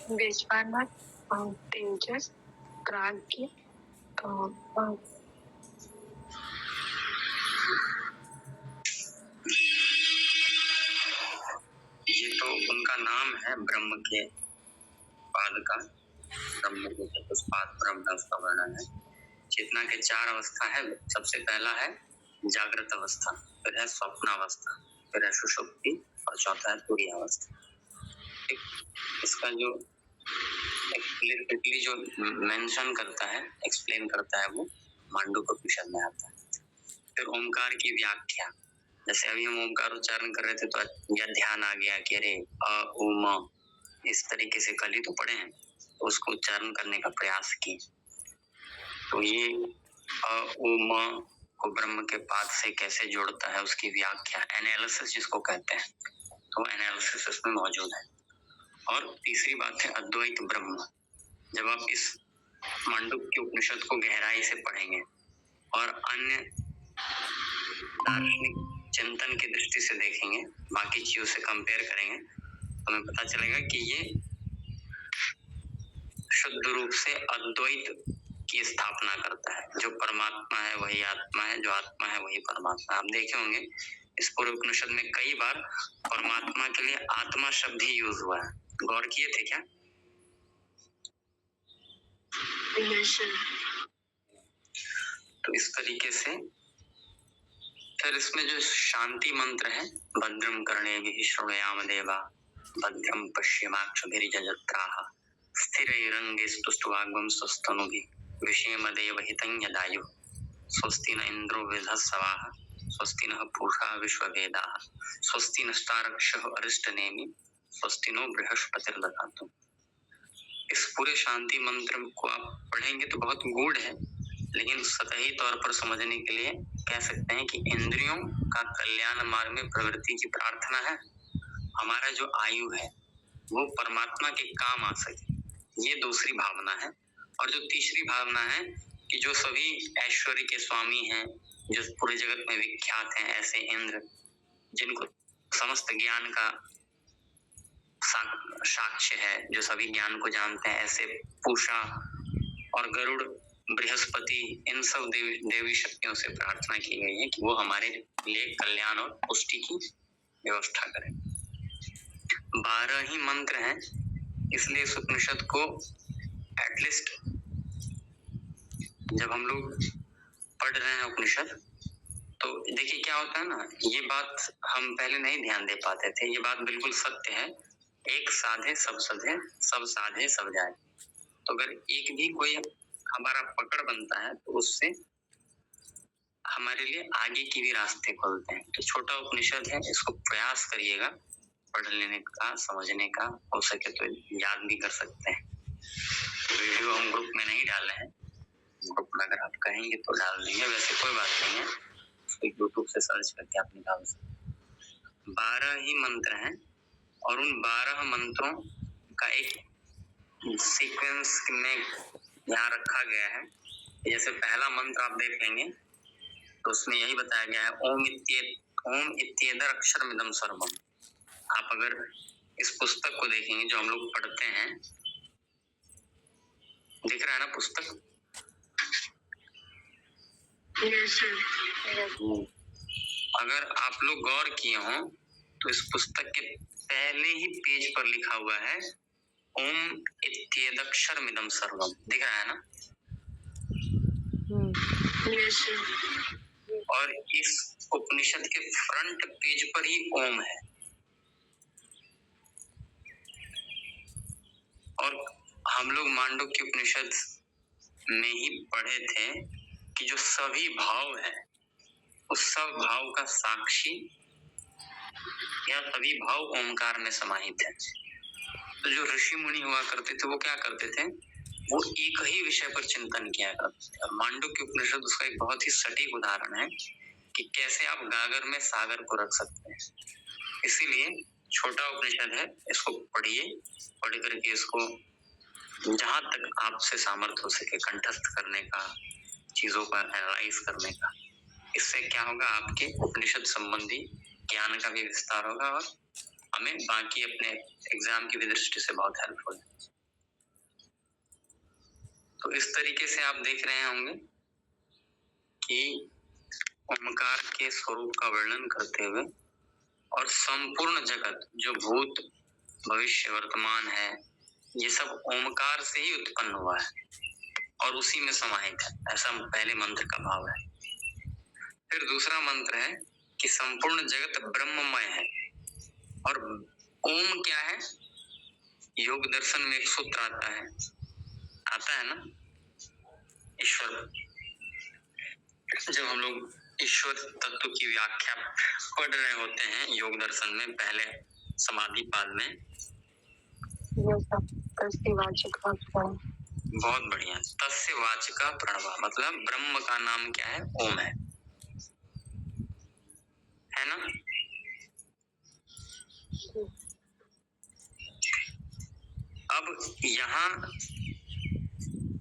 विश्वनाथ, तेजस, प्राज्ञ, ये तो उनका नाम है ब्रह्म के पाद का, ब्रह्म के चतुष्पाद ब्रह्म उसका वर्णन है। चेतना के 4 अवस्था है। सबसे पहला है जागृत अवस्था, फिर है स्वप्नावस्था, फिर है सुषुप्ति और चौथा है तुरीय अवस्था। इसका जो एक्सप्लिसिटली जो मेंशन करता है, एक्सप्लेन करता है, वो मांडूक्योपनिषद में आता है। फिर ओमकार की व्याख्या, जैसे अभी हम ओमकार उच्चारण कर रहे थे तो यह ध्यान आ गया कि अरे अ उ म, इस तरीके से कल ही तो पढ़े हैं, तो उसको उच्चारण करने का प्रयास किए। तो ये अ उ म को ब्रह्म के पाद से कैसे जोड़ता है, उसकी व्याख्या, एनालिसिस जिसको कहते हैं, तो एनालिसिस इसमें मौजूद है। और तीसरी बात है अद्वैत ब्रह्म। जब आप इस मांडुक्य उपनिषद को गहराई से पढ़ेंगे और अन्य दार्शनिक चिंतन की दृष्टि से देखेंगे, बाकी चीजों से कंपेयर करेंगे, तो हमें पता चलेगा कि ये शुद्ध रूप से अद्वैत की स्थापना करता है। जो परमात्मा है वही आत्मा है, जो आत्मा है वही परमात्मा है। आप देखे होंगे इस पूरे उपनिषद में कई बार परमात्मा के लिए आत्मा शब्द ही यूज हुआ है। गौर किए थे क्या? तो इस तरीके से फिर इसमें जो शांति मंत्र है, भद्रम कर्णेभिः शृणुयाम देवा, भद्रम पश्येमाक्षभिर्यजत्राः, स्थिरैरङ्गैस्तुष्ट्वाग्मं स्वस्तनुभिः विषेमदेव हितं यदायुः, स्वस्ति न इन्द्रो वृद्धस्सवाः, स्वस्ति नः पूषा विश्ववेदाः, स्वस्ति नस्तारक्षः अरिष्टनेमि, स्वस्ति नो बृहस्पतिर्दधातु। इस पूरे शांति मंत्र को आप पढ़ेंगे तो बहुत गूढ़ है, लेकिन सतही तौर पर समझने के लिए कह सकते हैं कि इंद्रियों का कल्याण मार्ग में प्रवृत्ति की प्रार्थना है। हमारा जो आयु है वो परमात्मा के काम आ सके, ये दूसरी भावना है। और जो तीसरी भावना है कि जो सभी ऐश्वर्य के स्वामी हैं, जो पूरे जगत में विख्यात हैं, ऐसे इंद्र जिनको समस्त ज्ञान का साक्ष्य है, जो सभी ज्ञान को जानते हैं, ऐसे पूषा और गरुड़, बृहस्पति, इन सब देवी शक्तियों से प्रार्थना की गई है कि वो हमारे लिए कल्याण और पुष्टि की व्यवस्था करें। 12 ही मंत्र हैं, इसलिए इस उपनिषद को एटलीस्ट जब हम लोग पढ़ रहे हैं उपनिषद, तो देखिए क्या होता है ना, ये बात हम पहले नहीं ध्यान दे पाते थे। ये बात बिल्कुल सत्य है, एक साधे सब सधे, सब साधे सब जाए। तो अगर एक भी कोई हमारा पकड़ बनता है तो उससे हमारे लिए आगे की भी रास्ते खुलते हैं। तो छोटा उपनिषद है, इसको प्रयास करिएगा पढ़ लेने का, समझने का, हो सके तो याद भी कर सकते हैं। वीडियो हम ग्रुप में नहीं डाले हैं, ग्रुप में अगर आप कहेंगे तो डाल देंगे, वैसे कोई बात नहीं है, उसको यूट्यूब से सर्च करके आप निकाल सकते। 12 ही मंत्र हैं और उन 12 मंत्रों का एक सीक्वेंस में यहाँ रखा गया है। जैसे पहला मंत्र आप देख लेंगे तो उसमें यही बताया गया है, ओम इत्येदर अक्षरमिदं सर्वम। आप अगर इस पुस्तक को देखेंगे जो हम लोग पढ़ते हैं, दिख रहा है ना पुस्तक? अगर आप लोग गौर किए हो तो इस पुस्तक के पहले ही पेज पर लिखा हुआ है ओम इत्येदक्षरमिदं सर्वम। दिख रहा है ना? और इस उपनिषद के फ्रंट पेज पर ही ओम है। और हम लोग मांडुक्य उपनिषद में ही पढ़े थे कि जो सभी भाव है उस सब भाव का साक्षी या सभी भाव ओमकार में समाहित है। तो जो ऋषि मुनि हुआ करते थे वो क्या करते थे, वो एक ही विषय पर चिंतन किया करते थे। और मांडुक्य उपनिषद उसका एक बहुत ही सटीक उदाहरण है कि कैसे आप गागर में सागर को रख सकते हैं। इसीलिए छोटा उपनिषद है, इसको पढ़िए, पढ़ करके इसको जहां तक आपसे सामर्थ्य हो सके कंठस्थ करने का, चीजों का एनालाइज करने का। इससे क्या होगा, आपके उपनिषद संबंधी ज्ञान का भी विस्तार होगा और हमें बाकी अपने एग्जाम की भी दृष्टि से बहुत हेल्पफुल है। तो इस तरीके से आप देख रहे होंगे कि ओमकार के स्वरूप का वर्णन करते हुए और संपूर्ण जगत जो भूत भविष्य वर्तमान है, ये सब ओमकार से ही उत्पन्न हुआ है और उसी में समाहित है, ऐसा पहले मंत्र का भाव है। फिर दूसरा मंत्र है कि संपूर्ण जगत ब्रह्ममय है। और ओम क्या है? योग दर्शन में एक सूत्र आता है ना, ईश्वर। जब हम लोग ईश्वर तत्व की व्याख्या पढ़ रहे होते हैं योग दर्शन में, पहले समाधि पाद में, बहुत बढ़िया, तस्य वाचिका प्रणवा, मतलब ब्रह्म का नाम क्या है? ओम है ना। अब यहाँ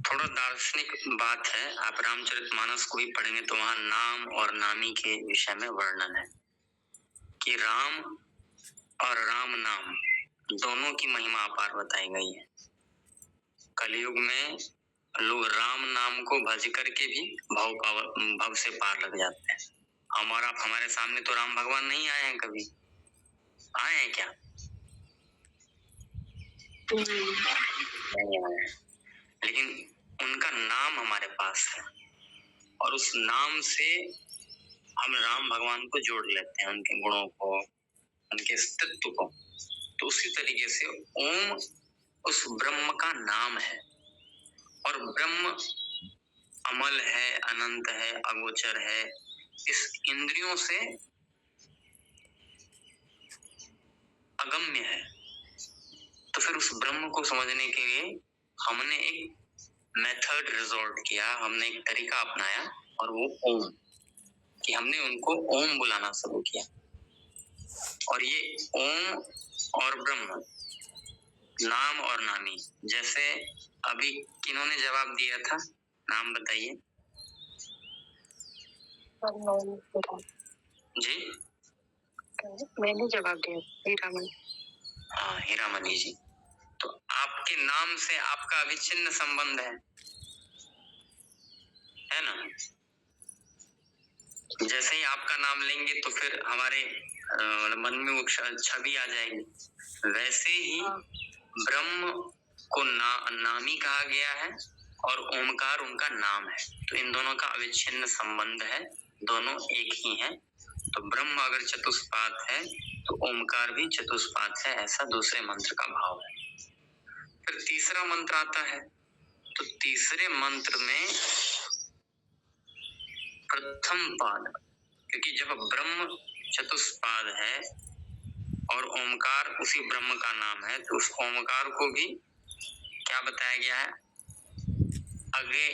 थोड़ा दार्शनिक बात है, आप रामचरितमानस को भी पढ़ेंगे तो वहां नाम और नामी के विषय में वर्णन है कि राम और राम नाम दोनों की महिमा अपार बताई गई है। कलयुग में लोग राम नाम को भज करके भी भव से पार लग जाते हैं। हमारे सामने तो राम भगवान नहीं आए हैं, कभी आए हैं क्या? नहीं आए हैं, लेकिन उनका नाम हमारे पास है और उस नाम से हम राम भगवान को जोड़ लेते हैं, उनके गुणों को, उनके अस्तित्व को। तो उसी तरीके से ओम उस ब्रह्म का नाम है और ब्रह्म अमल है, अनंत है, अगोचर है, इस इंद्रियों से अगम्य है। तो फिर उस ब्रह्म को समझने के लिए हमने एक मेथड रिजॉर्ट किया, हमने एक तरीका अपनाया और वो ओम, कि हमने उनको ओम बुलाना शुरू किया। और ये ओम और ब्रह्म, नाम और नामी, जैसे अभी किन्होंने जवाब दिया था, नाम बताइए जी। मैंने जवाब दिया, हीरामणि। हाँ, हीरामणि जी। तो आपके नाम से आपका अविच्छिन्न संबंध है ना। जैसे ही आपका नाम लेंगे तो फिर हमारे मन में वो छवि आ जाएगी। वैसे ही ब्रह्म को नामी कहा गया है और ओमकार उनका नाम है। तो इन दोनों का अविच्छिन्न संबंध है, दोनों एक ही हैं। तो ब्रह्म अगर चतुष्पाद है तो ओमकार भी चतुष्पाद है, ऐसा दूसरे मंत्र का भाव है। फिर तीसरा मंत्र आता है, तो तीसरे मंत्र में प्रथम पाद, क्योंकि जब ब्रह्म चतुष्पाद है और ओमकार उसी ब्रह्म का नाम है, तो उस ओमकार को भी क्या बताया गया है? आगे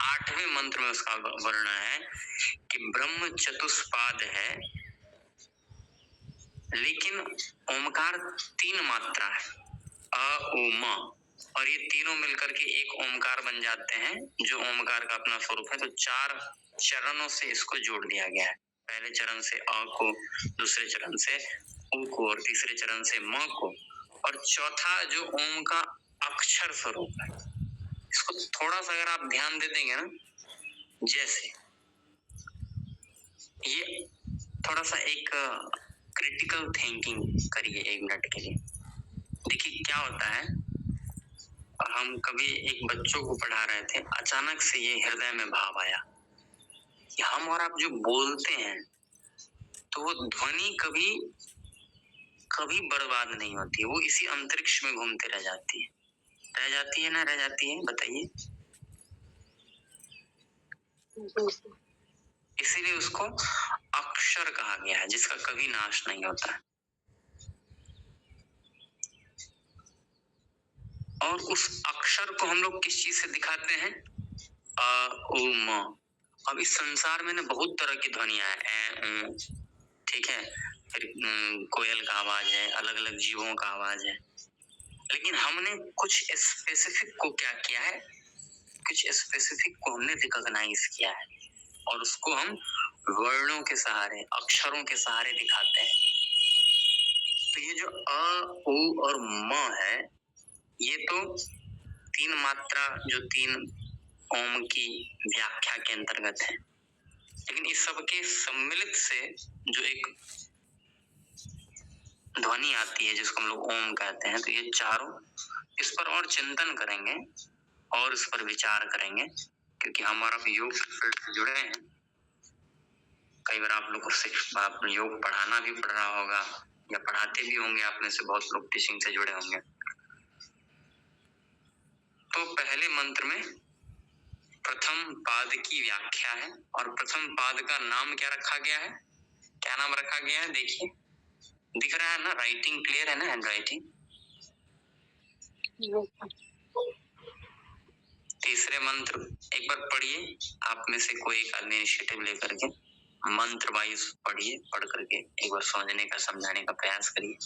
8वें मंत्र में उसका वर्णन है कि ब्रह्म चतुष्पाद है, लेकिन ओमकार 3 मात्रा है, अ उ म, और ये तीनों मिलकर के एक ओमकार बन जाते हैं, जो ओमकार का अपना स्वरूप है। तो 4 चरणों से इसको जोड़ दिया गया है। पहले चरण से अ को, दूसरे चरण से उ को, और तीसरे चरण से म को, और चौथा जो ओम का अक्षर स्वरूप है, इसको थोड़ा सा अगर आप ध्यान दे देंगे ना, जैसे ये थोड़ा सा एक क्रिटिकल थिंकिंग करिए 1 मिनट के लिए। देखिए क्या होता है, हम कभी एक बच्चों को पढ़ा रहे थे, अचानक से ये हृदय में भाव आया कि हम और आप जो बोलते हैं तो वो ध्वनि कभी कभी बर्बाद नहीं होती, वो इसी अंतरिक्ष में घूमते रह जाती है ना, रह जाती है, बताइए। इसीलिए उसको अक्षर कहा गया है, जिसका कभी नाश नहीं होता है। और उस अक्षर को हम लोग किस चीज से दिखाते हैं? अ उ म। अब इस संसार में ना बहुत तरह की ध्वनियां है, ठीक है, फिर कोयल का आवाज है, अलग अलग जीवों का आवाज है, लेकिन हमने कुछ स्पेसिफिक को क्या किया है, कुछ स्पेसिफिक को हमने रिकॉग्नाइज किया है और उसको हम वर्णों के सहारे, अक्षरों के सहारे दिखाते हैं। तो ये जो अ उ और म है, ये तो 3 मात्रा, जो 3 ओम की व्याख्या के अंतर्गत है, लेकिन इस सब के सम्मिलित से जो एक ध्वनि आती है जिसको हम लोग ओम कहते हैं, तो ये चारों इस पर और चिंतन करेंगे और इस पर विचार करेंगे, क्योंकि हम और आप योग फील्ड से जुड़े हैं। कई बार आप लोग को आप योग पढ़ाना भी पड़ रहा होगा या पढ़ाते भी होंगे, आप में से बहुत लोग टीचिंग से जुड़े होंगे। तो पहले मंत्र में प्रथम पाद की व्याख्या है और प्रथम पाद का नाम क्या रखा गया है? क्या नाम रखा गया है? देखिए, दिख रहा है ना, राइटिंग क्लियर है ना, हैंड राइटिंग। तीसरे मंत्र एक बार पढ़िए, आप में से कोई एक आदमी इनिशिएटिव लेकर के मंत्र वाइज पढ़िए, पढ़ करके एक बार समझने का समझाने का प्रयास करिए।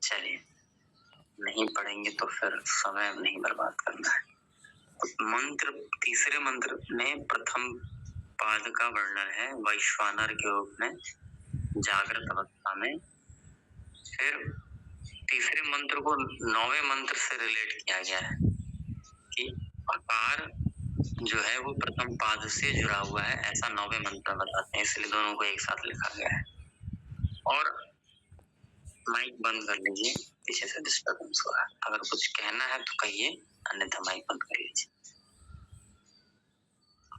चलिए, नहीं पढ़ेंगे तो फिर समय नहीं बर्बाद करना है। मंत्र, तीसरे मंत्र में प्रथम पाद का वर्णन है वैश्वानर के रूप में जागृत अवस्था में। फिर तीसरे मंत्र को 9वें मंत्र से रिलेट किया गया है कि आकार जो है वो प्रथम पाद से जुड़ा हुआ है, ऐसा 9वें मंत्र बताते हैं, इसलिए दोनों को एक साथ लिखा गया है। और माइक बंद कर लीजिए, पीछे से डिस्टर्बेंस हो रहा है। अगर कुछ कहना है तो कहिए, अन्यथा माइक बंद कर लीजिए।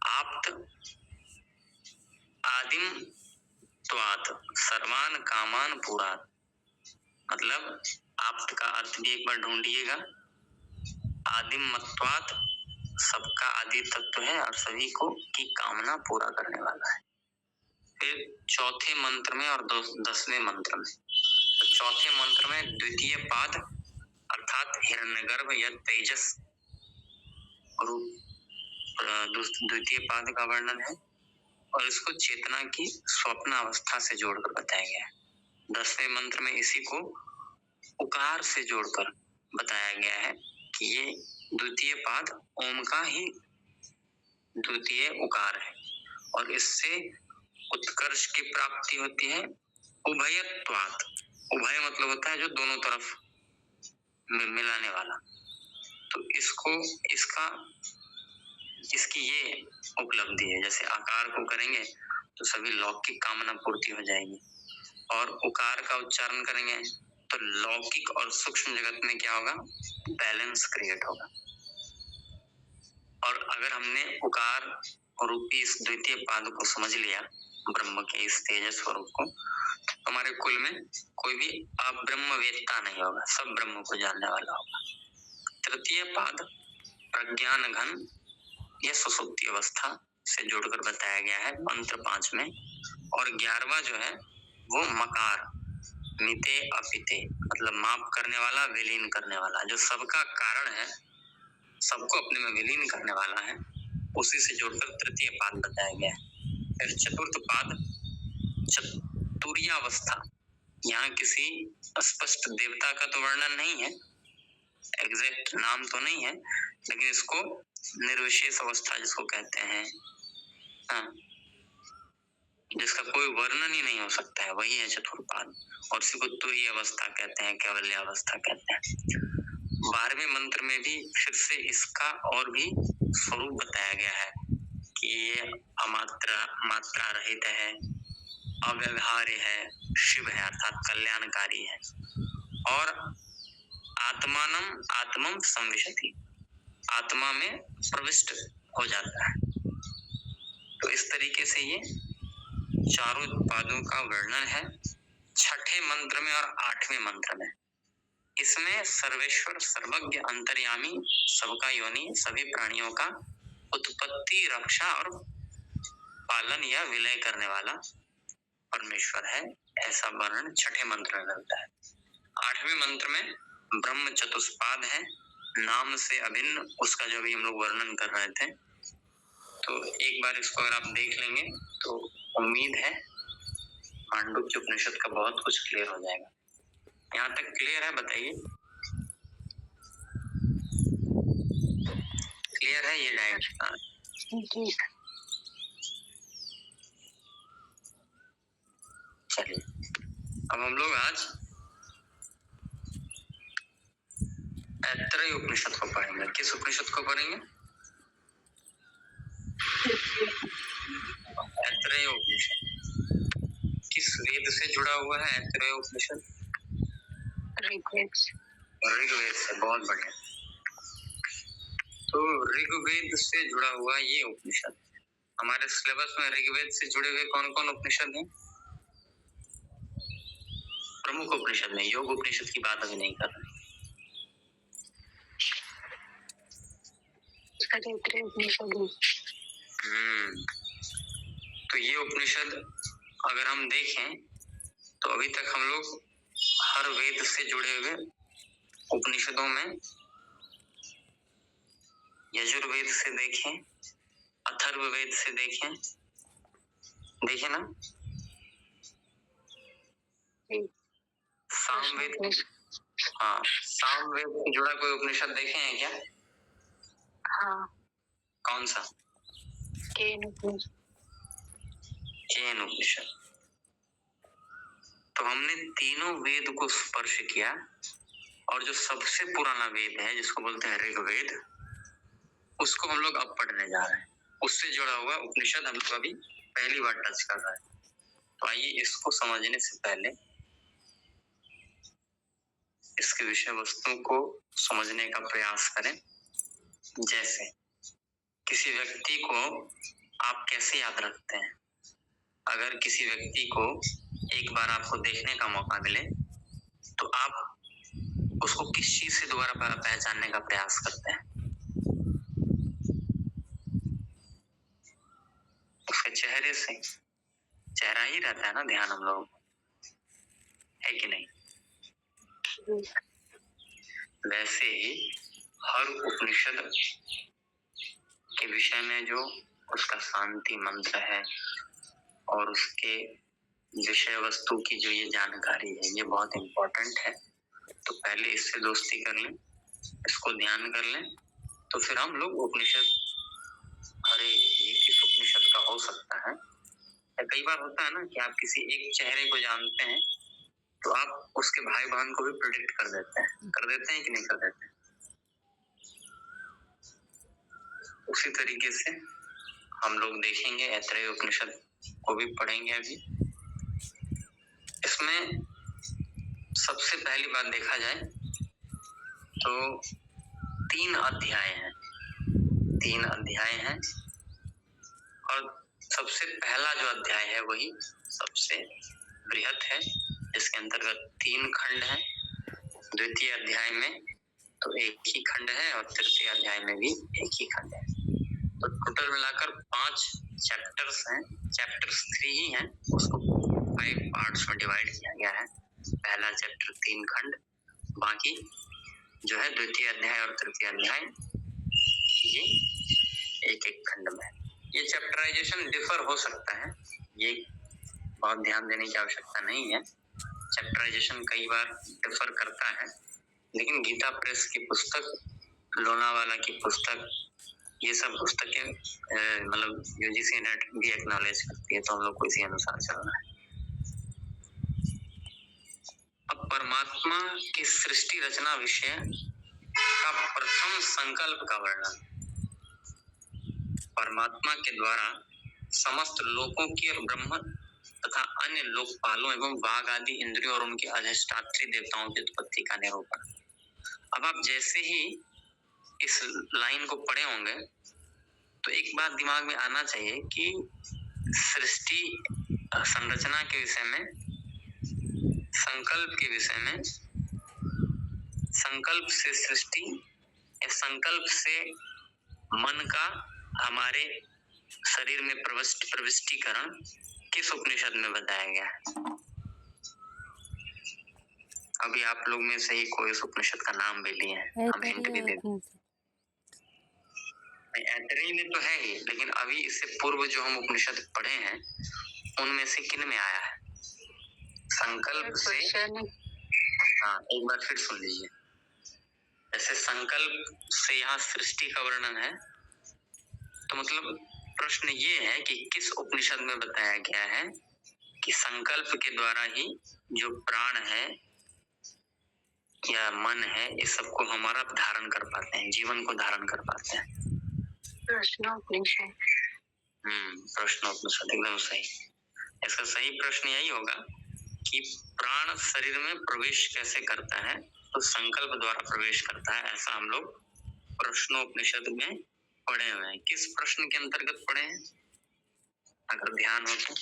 आप्त आदिम त्वात सर्वान कामान पुरात, मतलब आप्त का अर्थ भी एक बार ढूंढिएगा। आदिम मत्वात, सबका आदि तत्व है और सभी को की कामना पूरा करने वाला है। फिर चौथे मंत्र में और 10वें मंत्र में, तो चौथे मंत्र में द्वितीय पाद अर्थात हिरण्यगर्भ या तेजस रूप द्वितीय पाद का वर्णन है और इसको चेतना की स्वप्न अवस्था से जोड़कर बताया गया है। 10वें मंत्र में इसी को उकार से जोड़कर बताया गया है कि ये द्वितीय पाद ओम का ही द्वितीय उकार है और इससे उत्कर्ष की प्राप्ति होती है उभयत्वात्। उभय मतलब होता है जो दोनों तरफ मिलाने वाला, तो इसकी ये उपलब्धि है। जैसे आकार को करेंगे तो सभी लौकिक कामना पूर्ति हो जाएगी और उकार का उच्चारण करेंगे तो लौकिक और सूक्ष्म जगत में क्या होगा? बैलेंस क्रिएट होगा। और अगर हमने उकार रूपी इस द्वितीय पाद को समझ लिया, ब्रह्म के इस तेजस स्वरूप को, तो हमारे कुल में कोई भी अब्रह्मवेत्ता नहीं होगा, सब ब्रह्म को जानने वाला होगा। तृतीय पाद प्रज्ञान घन यह सुसुप्ति अवस्था से जोड़कर बताया गया है मंत्र 5 में। और 11वां जो है वो मकार मिते अपिते, मतलब माप करने वाला, विलीन करने वाला, जो सबका कारण है, सबको अपने में विलीन करने वाला है, उसी से जोड़कर तृतीय पाद बताया गया है। फिर चतुर्थ पाद चतुर्यावस्था, यहाँ किसी स्पष्ट देवता का तो वर्णन नहीं है, एग्जैक्ट नाम तो नहीं है, लेकिन इसको निर्विशेष अवस्था जिसको कहते हैं, हाँ, जिसका कोई वर्णन ही नहीं हो सकता है, वही है चतुर्पाद। और इसी को तुरीय अवस्था कहते हैं, कैवल्य अवस्था कहते हैं। 12वें मंत्र में भी फिर से इसका और भी स्वरूप बताया गया है कि ये मात्रा रहित है, अव्यवहार्य है, शिव है अर्थात कल्याणकारी है और आत्मम संविशति, आत्मा में प्रविष्ट हो जाता है। तो इस तरीके से ये चारों पादों का वर्णन है 6ठे मंत्र में और 8वें मंत्र में। इसमें सर्वेश्वर, सर्वज्ञ, अंतर्यामी, सबका योनि, सभी प्राणियों का उत्पत्ति, रक्षा और पालन या विलय करने वाला परमेश्वर है, ऐसा वर्णन 6ठे मंत्र में मिलता है। 8वें मंत्र में ब्रह्म चतुष्पाद है, नाम से अभिन्न, उसका जो भी हम लोग वर्णन कर रहे थे। तो एक बार इसको अगर आप देख लेंगे तो उम्मीद है मांडुक्य उपनिषद का बहुत कुछ क्लियर हो जाएगा। यहाँ तक क्लियर है? बताइए। क्लियर है ये डायग्राम? जी। चलिए अब हम लोग आज ऐतरेय उपनिषद को पढ़ेंगे। किस उपनिषद को पढ़ेंगे? ऐतरेय उपनिषद। किस वेद से जुड़ा हुआ है ऐतरेय उपनिषद? ऋग्वेद। ऋग्वेद से। बहुत बढ़िया। तो ऋग्वेद से जुड़ा हुआ ये उपनिषद, हमारे सिलेबस में ऋग्वेद से जुड़े हुए कौन कौन उपनिषद हैं? प्रमुख उपनिषद में, योग उपनिषद की बात अभी नहीं कर रहे। ऐतरेय उपनिषद। तो ये उपनिषद अगर हम देखें तो अभी तक हम लोग हर वेद से जुड़े हुए उपनिषदों में यजुर्वेद से देखें, अथर्ववेद से देखें, देखे ना? सामवेद, हाँ, सामवेद से जुड़ा कोई उपनिषद देखे हैं क्या? हाँ। कौन सा? केन उपनिषद। केन उपनिषद। तो हमने तीनों वेद को स्पर्श किया और जो सबसे पुराना वेद है जिसको बोलते हैं ऋग्वेद, उसको हम लोग अब पढ़ने जा रहे हैं। उससे जुड़ा हुआ उपनिषद हम लोग अभी पहली बार टच कर रहे हैं। तो आइए इसको समझने से पहले इसके विषय वस्तु को समझने का प्रयास करें। जैसे किसी व्यक्ति को आप कैसे याद रखते हैं? अगर किसी व्यक्ति को एक बार आपको देखने का मौका मिले तो आप उसको किस चीज से दोबारा पहचानने का प्रयास करते हैं? उसके चेहरे से। चेहरा ही रहता है ना ध्यान हम लोग, है कि नहीं? वैसे ही हर उपनिषद के विषय में जो उसका शांति मंत्र है और उसके विषय वस्तु की जो ये जानकारी है, ये बहुत इम्पोर्टेंट है। तो पहले इससे दोस्ती कर लें, इसको ध्यान कर लें, तो फिर हम लोग उपनिषद, अरे ये किस उपनिषद का हो सकता है। कई बार होता है ना कि आप किसी एक चेहरे को जानते हैं तो आप उसके भाई बहन को भी प्रेडिक्ट कर देते हैं कि नहीं कर देते हैं? उसी तरीके से हम लोग देखेंगे, ऐतरेय उपनिषद को भी पढ़ेंगे अभी। इसमें सबसे पहली बात देखा जाए तो 3 अध्याय हैं। 3 अध्याय हैं और सबसे पहला जो अध्याय है वही सबसे बृहत है, जिसके अंतर्गत 3 खंड हैं। द्वितीय अध्याय में तो एक ही खंड है और तृतीय अध्याय में भी एक ही खंड है। तो टोटल मिलाकर 5 चैप्टर्स हैं। चैप्टर्स 3 ही हैं, उसको 5 पार्ट्स में डिवाइड किया गया है। पहला चैप्टर 3 खंड, बाकी जो है द्वितीय अध्याय और तृतीय अध्याय ये एक एक खंड में। ये चैप्टराइजेशन डिफर हो सकता है, ये बहुत ध्यान देने की आवश्यकता नहीं है। चैप्टराइजेशन कई बार डिफर करता है, लेकिन गीता प्रेस की पुस्तक, लोनावाला की पुस्तक, ये सब पुस्तकें मतलब यूजीसी नेट भी एक्नॉलेज करती है, तो हम लोग को इसी अनुसार चलना है। अब परमात्मा की सृष्टि रचना विषय का प्रथम संकल्प का वर्णन। परमात्मा के द्वारा समस्त लोकों की और ब्रह्म तथा अन्य लोकपालों एवं वाग आदि इंद्रियों और उनके अधिष्ठात्री देवताओं की उत्पत्ति का निरूपण। अब आप जैसे ही इस लाइन को पढ़े होंगे तो एक बात दिमाग में आना चाहिए कि सृष्टि संरचना के विषय में, संकल्प के विषय में, संकल्प से सृष्टि या संकल्प से मन का हमारे शरीर में प्रविष्टिकरण किस उपनिषद में बताया गया है? अभी आप लोग में से ही कोई इस उपनिषद का नाम भी लिए हैं, हम हिंट भी दे दें। ऐतरेय में तो है ही, लेकिन अभी इससे पूर्व जो हम उपनिषद पढ़े हैं उनमें से किन में आया है? संकल्प से। हाँ, एक बार फिर सुन लीजिए। जैसे संकल्प से यहाँ सृष्टि का वर्णन है, तो मतलब प्रश्न ये है कि किस उपनिषद में बताया गया है कि संकल्प के द्वारा ही जो प्राण है या मन है, इस सबको हमारा धारण कर पाते हैं, जीवन को धारण कर पाते हैं। प्रश्नोपनिषद। प्रश्नोपनिषद एकदम सही। इसका सही प्रश्न यही होगा कि प्राण शरीर में प्रवेश कैसे करता है, तो संकल्प द्वारा प्रवेश करता है, ऐसा हम लोग प्रश्नोपनिषद में पढ़े हुए हैं। किस प्रश्न के अंतर्गत पढ़े हैं, अगर ध्यान हो तो?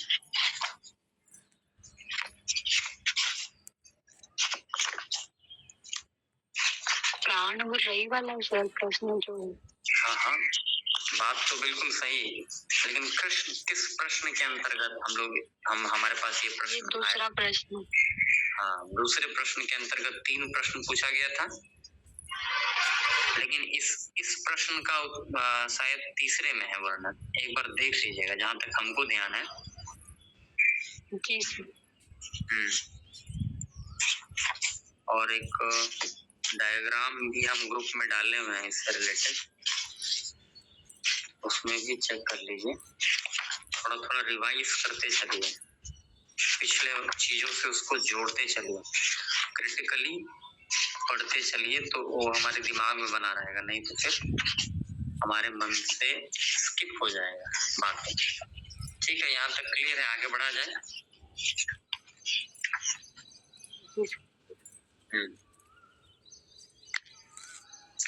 प्राण वो रही वाला सर प्रश्न जो। हाँ, बात तो बिल्कुल सही, लेकिन कृष्ण किस प्रश्न के अंतर्गत हम हमारे पास ये प्रश्न? दूसरा प्रश्न। हाँ, दूसरे प्रश्न के अंतर्गत 3 प्रश्न पूछा गया था, लेकिन इस प्रश्न का शायद तीसरे में है वर्णन। एक बार देख लीजिएगा, जहां तक हमको ध्यान है। और एक डायग्राम भी हम ग्रुप में डाले हुए हैं इससे रिलेटेड, उसमें भी चेक कर लीजिए। थोड़ा थोड़ा रिवाइज करते चलिए, पिछले चीजों से उसको जोड़ते चलिए, क्रिटिकली पढ़ते चलिए, तो वो हमारे दिमाग में बना रहेगा, नहीं तो फिर हमारे मन से स्किप हो जाएगा बातें। ठीक है, यहाँ तक क्लियर है, आगे बढ़ा जाए।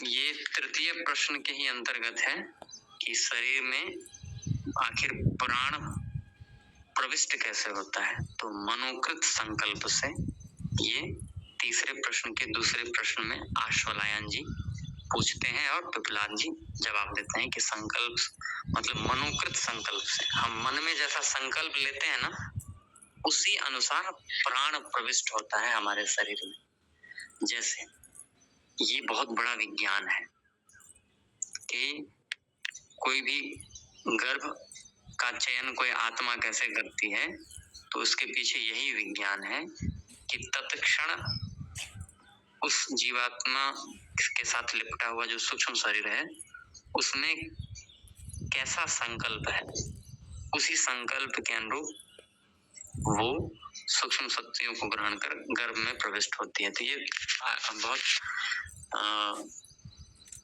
ये तृतीय प्रश्न के ही अंतर्गत है कि शरीर में आखिर प्राण प्रविष्ट कैसे होता है, तो मनोकृत संकल्प से। ये तीसरे प्रश्न के दूसरे प्रश्न में आश्वलायन जी पूछते हैं और पिपलाद जी जवाब देते हैं कि संकल्प मतलब मनोकृत संकल्प से, हम मन में जैसा संकल्प लेते हैं ना, उसी अनुसार प्राण प्रविष्ट होता है हमारे शरीर में। जैसे ये बहुत बड़ा विज्ञान है कि कोई भी गर्भ का चयन कोई आत्मा कैसे करती है, तो उसके पीछे यही विज्ञान है कि तत्क्षण उस जीवात्मा के साथ लिपटा हुआ जो सूक्ष्म शरीर है, उसमें कैसा संकल्प है, उसी संकल्प के अनुरूप वो सूक्ष्म शक्तियों को ग्रहण कर गर्भ में प्रविष्ट होती है। तो ये बहुत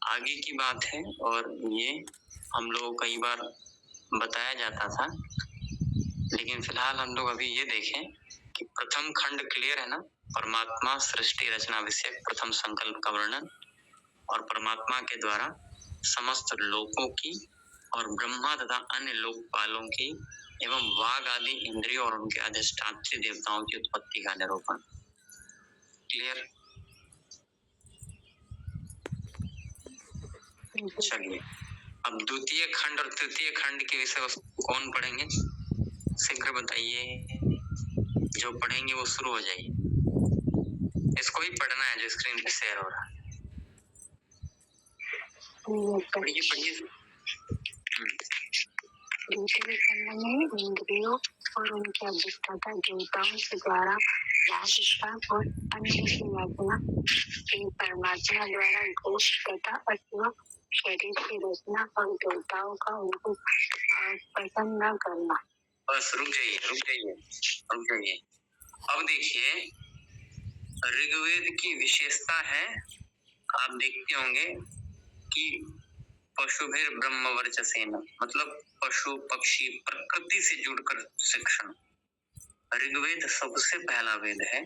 आगे की बात है, और ये हम लोग कई बार बताया जाता था, लेकिन फिलहाल हम लोग अभी ये देखें कि प्रथम खंड क्लियर है ना, परमात्मा सृष्टि रचना विषय प्रथम संकल्प का वर्णन, और परमात्मा के द्वारा समस्त लोकों की और ब्रह्मा तथा अन्य लोकपालों की एवं वाग आदि इंद्रियों और उनके अधिष्ठात्री देवताओं की उत्पत्ति का निरूपण। क्लियर? चलिए, अब द्वितीय खंड और तृतीय खंड के विषय वस्तु कौन पढ़ेंगे, शीघ्र बताइए। जो पढ़ेंगे वो शुरू हो जाइए, इसको ही पढ़ना है जो स्क्रीन पे शेयर हो रहा है। पढ़िए पढ़िए। दूसरे खंड में इंद्रियों और उनके अधिष्ठाता देवताओं के द्वारा राजस्थान और अन्य यातना परमात्मा द्वारा घोष तथा अथवा शरीर की रचना और देवताओं का उनको पसंद न करना। बस रुक जाइए। अब देखिए, ऋग्वेद की विशेषता है, आप देखते होंगे कि पशुभिर ब्रह्म वर्चसेन, मतलब पशु पक्षी प्रकृति से जुड़कर शिक्षण। ऋग्वेद सबसे पहला वेद है,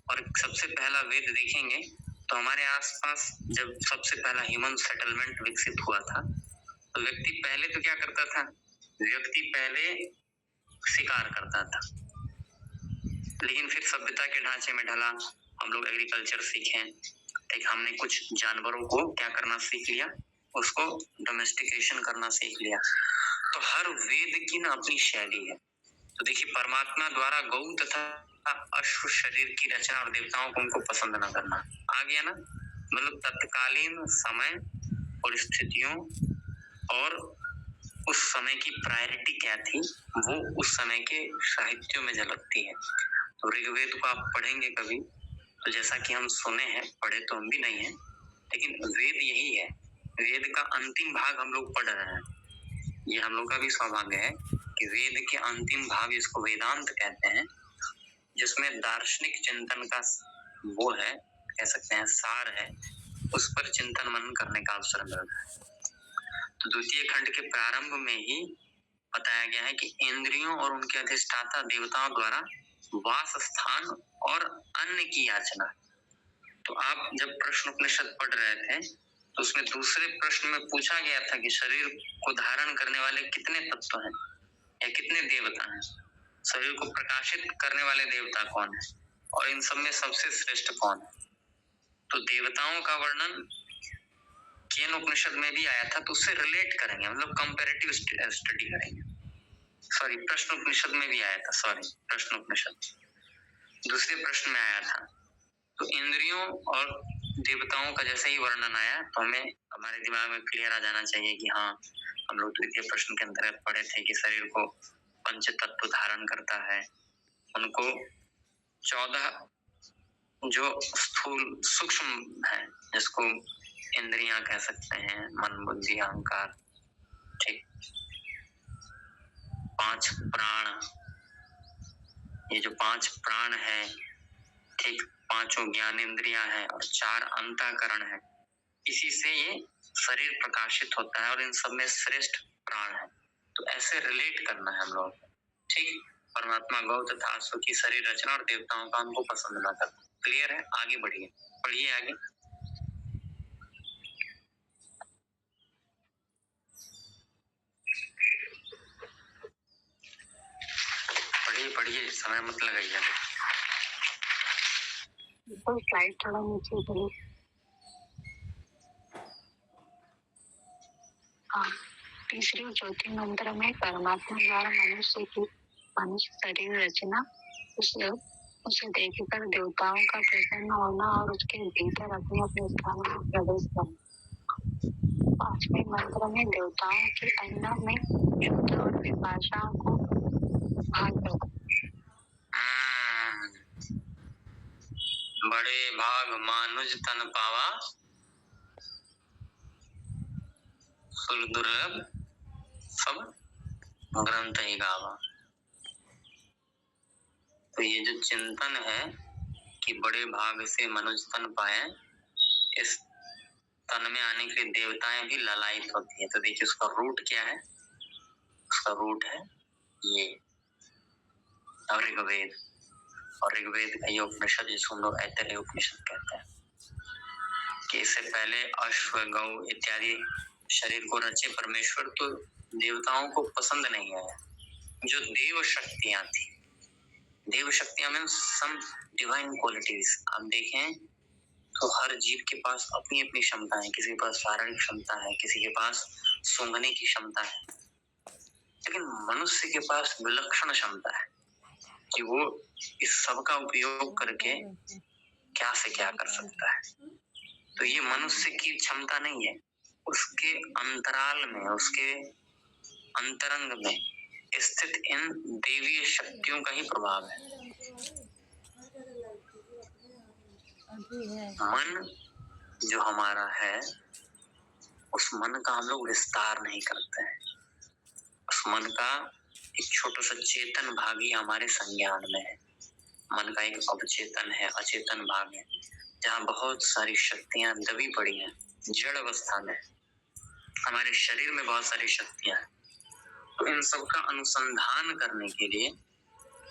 और सबसे पहला वेद देखेंगे तो हमारे आसपास जब सबसे पहला ह्यूमन सेटलमेंट विकसित हुआ था, तो व्यक्ति पहले तो क्या करता था, व्यक्ति पहले शिकार करता था, लेकिन फिर सभ्यता के ढांचे में ढला, हम लोग एग्रीकल्चर सीखे, एक हमने कुछ जानवरों को क्या करना सीख लिया, उसको डोमेस्टिकेशन करना सीख लिया। तो हर वेद की ना अपनी शैली है। तो देखिए, परमात्मा द्वारा गौ तथा अश्व शरीर की रचना और देवताओं को उनको पसंद न करना, आ गया ना, मतलब तत्कालीन समय और स्थितियों और उस समय की प्रायोरिटी क्या थी, वो उस समय के साहित्यों में झलकती है। तो ऋग्वेद को आप पढ़ेंगे कभी, तो जैसा कि हम सुने हैं, पढ़े तो हम भी नहीं है, लेकिन वेद यही है, वेद का अंतिम भाग हम लोग पढ़ रहे हैं, ये हम लोग का भी सौभाग्य है कि वेद के अंतिम भाग, इसको वेदांत कहते हैं, जिसमें दार्शनिक चिंतन का वो है, कह सकते हैं सार है, उस पर चिंतन मनन करने का अवसर मिल रहा है। तो द्वितीय खंड के प्रारंभ में ही बताया गया है कि इंद्रियों और उनके अधिष्ठाता देवताओं द्वारा वास स्थान और अन्न की याचना। तो आप जब प्रश्न उपनिषद पढ़ रहे थे तो उसमें दूसरे प्रश्न में पूछा गया था कि शरीर को धारण करने वाले कितने तत्व हैं या कितने देवता हैं, शरीर को प्रकाशित करने वाले देवता कौन है और इन सब में सबसे श्रेष्ठ कौन है। तो देवताओं का वर्णन केन उपनिषद में भी आया था, तो उससे रिलेट करेंगे, मतलब कंपैरेटिव स्टडी करेंगे। सॉरी, प्रश्न उपनिषद में भी आया था, सॉरी प्रश्न उपनिषद दूसरे प्रश्न में आया था। तो इंद्रियों और देवताओं का जैसे ही वर्णन आया तो हमें हमारे दिमाग में क्लियर आ जाना चाहिए कि हाँ, हम लोग द्वितीय प्रश्न के अंतर्गत पढ़े थे कि शरीर को पंच तत्व धारण करता है, उनको 14 जो स्थूल सूक्ष्म है, जिसको इंद्रियां कह सकते हैं, मन बुद्धि अहंकार, ठीक, 5 प्राण, ये जो 5 प्राण है, ठीक, 5 ज्ञान इंद्रियां हैं और 4 अंतःकरण है, इसी से ये शरीर प्रकाशित होता है और इन सब में श्रेष्ठ प्राण है। तो ऐसे रिलेट करना है हम लोग, ठीक। परमात्मा गौ तथा आसु की शरीर रचना और देवताओं का हमको पसंद ना करना। क्लियर है? आगे बढ़िए, पढ़िए आगे। पढ़िए पढ़िए, समय मत लगाइए। तो स्लाइड थोड़ा नीचे करिए। हाँ, तीसरे और चौथे मंत्र में परमात्मा द्वारा मनुष्य शरीर रचना, उसे देखकर देवताओं का प्रसन्न होना और उसके भीतर अपने अपने स्थान में प्रवेश करना। पांचवें मंत्र में देवताओं के अन्न में क्षुधा और विपाशा को भाग देना। बड़े भाग मानुज तन पावा, सुर दुर्लभ सब ग्रंथ ही गावा। तो ये जो चिंतन है कि बड़े भाग से मनुष्य तन पाए, इस तन में आने के लिए देवताएं भी ललायित होती है। तो देखिए उसका रूट क्या है, उसका रूट है ये ऋग्वेद, और ऋग्वेद का ये उपनिषद जिसको हम लोग ऐतरेय उपनिषद कहते हैं, कि इससे पहले अश्व गौ इत्यादि शरीर को रचे परमेश्वर तो देवताओं को पसंद नहीं आया। जो देव शक्तियां थी, देव शक्तियां मीन्स सम डिवाइन क्वालिटीज, आप देखें तो हर जीव के पास अपनी अपनी क्षमता है। किसी के पास शारीरिक क्षमता है, किसी के पास सूंघने की क्षमता है, लेकिन मनुष्य के पास विलक्षण क्षमता है कि वो इस सब का उपयोग करके क्या से क्या कर सकता है। तो ये मनुष्य की क्षमता नहीं है, उसके अंतराल में, उसके अंतरंग में स्थित इन देवीय शक्तियों का ही प्रभाव है। मन जो हमारा है, उस मन का हम लोग विस्तार नहीं करते हैं। उस मन का एक छोटा सा चेतन भाग ही हमारे संज्ञान में है। मन का एक अवचेतन है, अचेतन भाग है, जहाँ बहुत सारी शक्तियां दबी पड़ी हैं जड़ अवस्था में। हमारे शरीर में बहुत सारी शक्तियां हैं। तो इन सब का अनुसंधान करने के लिए,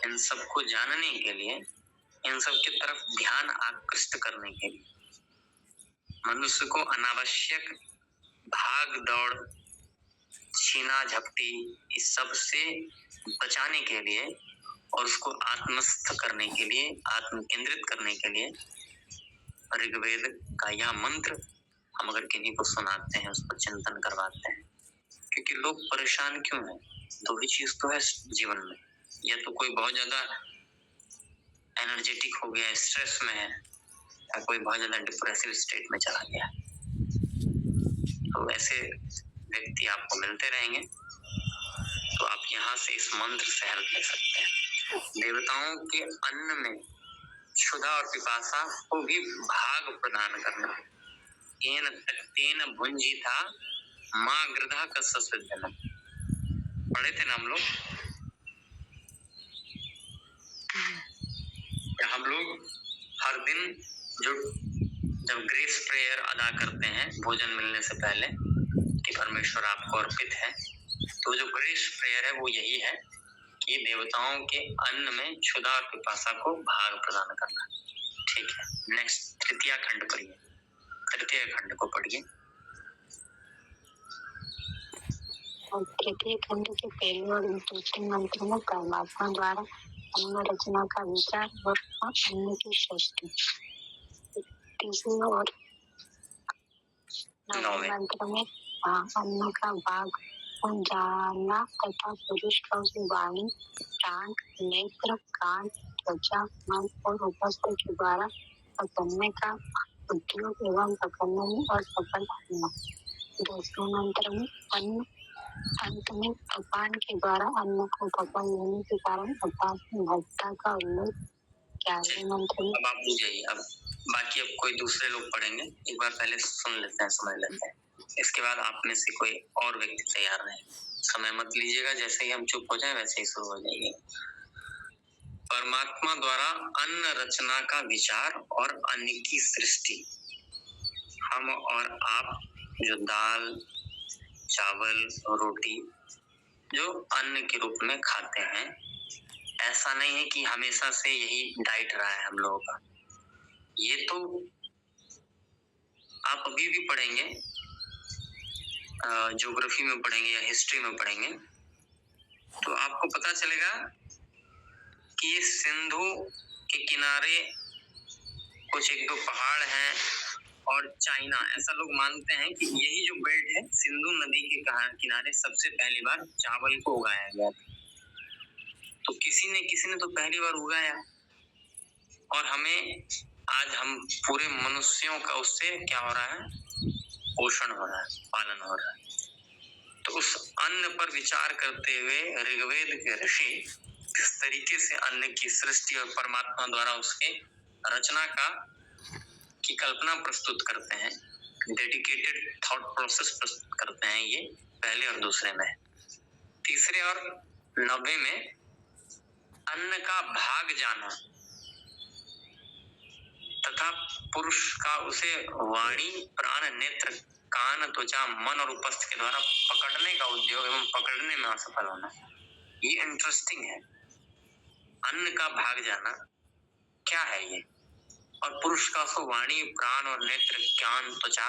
इन सब को जानने के लिए, इन सब की तरफ ध्यान आकृष्ट करने के लिए मनुष्य को अनावश्यक भाग दौड़, छीना झपटी, इस सब से बचाने के लिए और उसको आत्मस्थ करने के लिए, आत्म केंद्रित करने के लिए ऋग्वेद का यह मंत्र हम अगर किन्हीं को सुनाते हैं, उस पर चिंतन करवाते हैं। क्योंकि लोग परेशान क्यों हैं? दो ही चीज तो है जीवन में, या तो कोई बहुत ज्यादा एनर्जेटिक हो गया, स्ट्रेस में है, या कोई बहुत ज्यादा डिप्रेसिव स्टेट में चला गया। तो ऐसे व्यक्ति आपको मिलते रहेंगे, तो आप यहाँ से इस मंत्र से हेल्प ले सकते हैं। देवताओं के अन्न में क्षुधा और पिपासा को भी भाग प्रदान करना। तेन भुंजी था माँ गृधा कस्य सिद्धन। पढ़े थे ना हम लोग, हम लोग हर दिन जो जब ग्रेस प्रेयर अदा करते हैं भोजन मिलने से पहले कि परमेश्वर आपको अर्पित है, तो जो ग्रेस प्रेयर है वो यही है कि देवताओं के अन्न में क्षुधा और पिपासा को भाग प्रदान करना। ठीक है, नेक्स्ट तृतीया खंड पढ़िए, तृतीय खंड को पढ़िए। और तृतीय खंड के पहले और दूसरे मंत्र में परमात्मा द्वारा अन्न रचना का विचार और अन्न की सृष्टि। तीसरे और नौवें मंत्र में अन्न का भाग जाना तथा पुरुष का उसे वाणी, प्राण, नेत्र, कान, त्वचा, मन और उपस्थ के द्वारा पकड़ने का उद्योग एवं पकड़ने में और सफल होना। 10वें मंत्र में अन्न, अंत में अपान के द्वारा अन्न को पकड़ लेने के कारण अपान में भक्ता का उल्लेख। 11वें मंत्र में अब आप बुझ जाइए, अब बाकी अब कोई दूसरे लोग पढ़ेंगे, एक बार पहले सुन लेते हैं, समझ लेते हैं, इसके बाद आप में से कोई और व्यक्ति तैयार रहे। समय मत लीजिएगा, जैसे ही हम चुप हो जाए वैसे ही शुरू हो जाइए। परमात्मा द्वारा अन्न रचना का विचार और अन्न की सृष्टि। हम और आप जो दाल, चावल, रोटी जो अन्न के रूप में खाते हैं, ऐसा नहीं है कि हमेशा से यही डाइट रहा है हम लोगों का। ये तो आप अभी भी पढ़ेंगे, ज्योग्राफी में पढ़ेंगे या हिस्ट्री में पढ़ेंगे, तो आपको पता चलेगा कि ये सिंधु के किनारे कुछ एक दो पहाड़ हैं और चाइना, ऐसा लोग मानते हैं कि यही जो बेल्ट है, सिंधु नदी के किनारे सबसे पहली बार चावल को उगाया गया था। तो किसी ने तो पहली बार उगाया, और हमें आज हम पूरे मनुष्यों का उससे क्या हो रहा है, पोषण हो रहा है, पालन हो रहा है। तो उस अन्न पर विचार करते हुए ऋग्वेद के ऋषि किस तरीके से अन्न की सृष्टि और परमात्मा द्वारा उसके रचना की कल्पना प्रस्तुत करते हैं, डेडिकेटेड थॉट प्रोसेस प्रस्तुत करते हैं, ये पहले और दूसरे में। तीसरे और 90 में अन्न का भाग जाना तथा पुरुष का उसे वाणी, प्राण, नेत्र, कान, त्वचा, मन और उपस्थ के द्वारा पकड़ने का उद्योग एवं पकड़ने में असफल होना, ये इंटरेस्टिंग है। अन्न का भाग जाना क्या है ये, और पुरुष का उसको वाणी, प्राण और नेत्र, कान, त्वचा,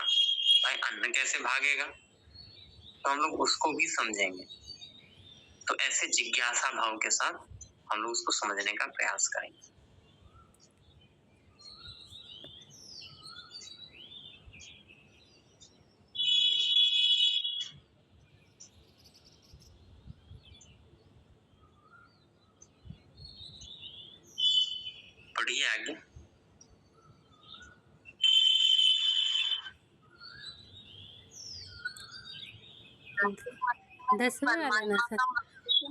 भाई अन्न कैसे भागेगा, तो हम लोग उसको भी समझेंगे। तो ऐसे जिज्ञासा भाव के साथ हम लोग उसको समझने का प्रयास करेंगे। पढ़िए आगे।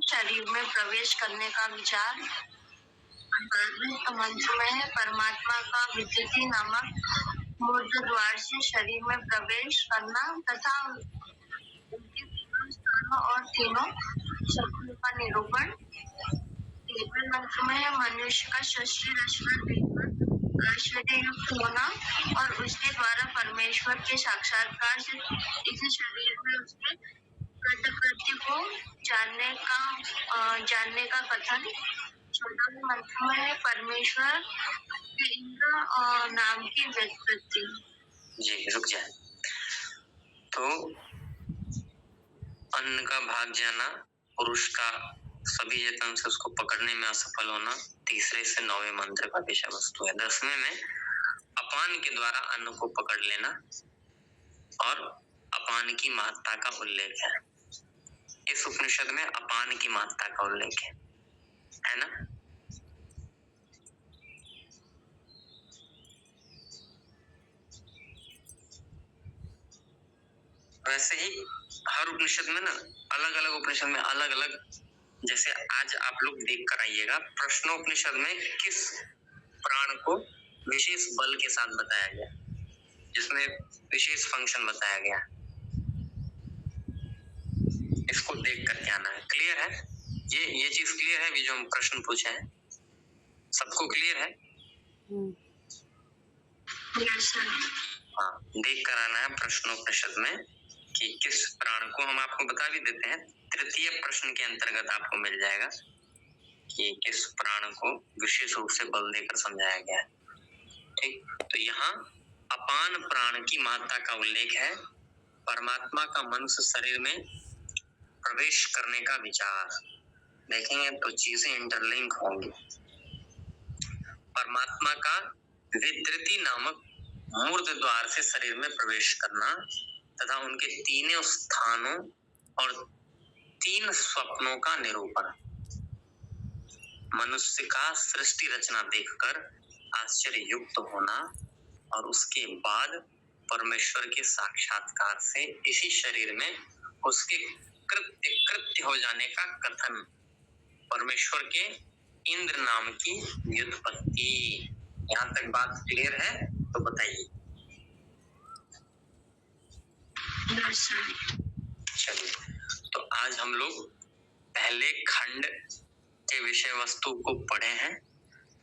शरीर में प्रवेश करने का विचार। मंत्र में है परमात्मा का विद्युति नामक मूर्त द्वार से शरीर में प्रवेश करना तथा उनके तीनों स्थानों और तीनों शक्तियों का निरूपण। मंत्र में है मनुष्य का सृष्टि रचना देखकर ऐश्वर्य युक्त होना और उसके द्वारा परमेश्वर के साक्षात्कार से इस शरीर में उसके कृत्य को जानने का कथन। 14वें मंत्र में है परमेश्वर के इंद्र नाम की व्युत्पत्ति। जी रुक जाए। तो अन्न का भाग जाना, पुरुष का सभी यत्न से उसको पकड़ने में असफल होना, तीसरे से 9वें मंत्र का विषय वस्तु है। 10वें में अपान के द्वारा अन्न को पकड़ लेना और अपान की महत्ता का उल्लेख है। इस उपनिषद में अपान की महत्ता का उल्लेख है ना। वैसे ही हर उपनिषद में ना, अलग अलग उपनिषद में अलग अलग, जैसे आज आप लोग देख कर आइएगा, प्रश्नोपनिषद में किस प्राण को विशेष बल के साथ बताया गया, जिसमें विशेष फंक्शन बताया गया, इसको देख करके आना है। क्लियर है? ये चीज क्लियर है? जो हम प्रश्न पूछे हैं सबको क्लियर है? Yes sir. हाँ, देख कर आना है प्रश्नोपनिषद में कि किस प्राण को, हम आपको बता भी देते हैं, तृतीय प्रश्न के अंतर्गत आपको मिल जाएगा कि किस प्राण को विशेष रूप से बल देकर समझाया गया है। ठीक, तो यहाँ अपान प्राण की महत्ता का उल्लेख है। परमात्मा का मनुष्य शरीर में प्रवेश करने का विचार देखेंगे तो चीजें इंटरलिंक होंगी। परमात्मा का विद्रति नामक मूर्ध द्वार से शरीर में प्रवेश करना तथा उनके तीनों स्थानों और 3 स्वप्नों का निरूपण। मनुष्य का सृष्टि रचना देखकर आश्चर्य युक्त होना और उसके बाद परमेश्वर के साक्षात्कार से इसी शरीर में उसके कृत्य हो जाने का कथन। परमेश्वर के इंद्र नाम की व्युत्पत्ति। यहाँ तक बात क्लियर है? तो बताइए। चलिए, तो आज हम लोग पहले खंड के विषय वस्तु को पढ़े हैं।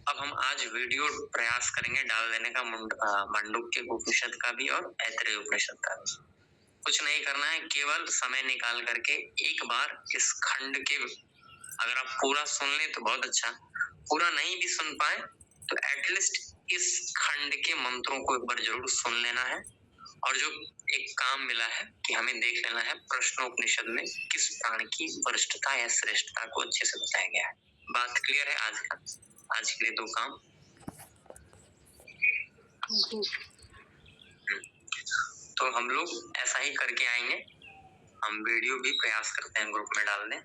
अब हम आज वीडियो प्रयास करेंगे डाल देने का मांडुक्य उपनिषद का भी और ऐतरेय उपनिषद का भी। कुछ नहीं करना है, केवल समय निकाल करके एक बार इस खंड के, अगर आप पूरा सुन ले तो बहुत अच्छा, पूरा नहीं भी सुन पाए तो एटलीस्ट इस खंड के मंत्रों को एक बार जरूर सुन लेना है। और जो एक काम मिला है कि हमें देख लेना है प्रश्नोपनिषद में किस प्राण की वरिष्ठता या श्रेष्ठता को अच्छे से बताया गया है। बात क्लियर है? आज के लिए 2 काम। तो हम लोग ऐसा ही करके आएंगे। हम वीडियो भी प्रयास करते हैं ग्रुप में डालने।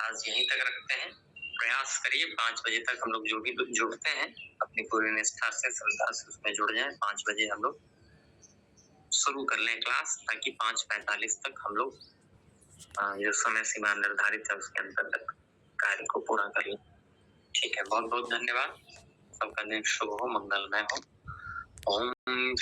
आज यहीं तक रखते हैं। प्रयास करिए 5 बजे तक हम लोग जो भी जुड़ते हैं अपनी पूरी निष्ठा से, श्रद्धा से उसमें जुड़ जाएं। 5 बजे हम लोग शुरू कर लें क्लास, ताकि 5:45 तक हम लोग जो समय सीमा निर्धारित है उसके अंतर्गत कार्य को पूरा कर लें। ठीक है, बहुत बहुत धन्यवाद। सबका दिन शुभ हो, मंगलमय हो। ओम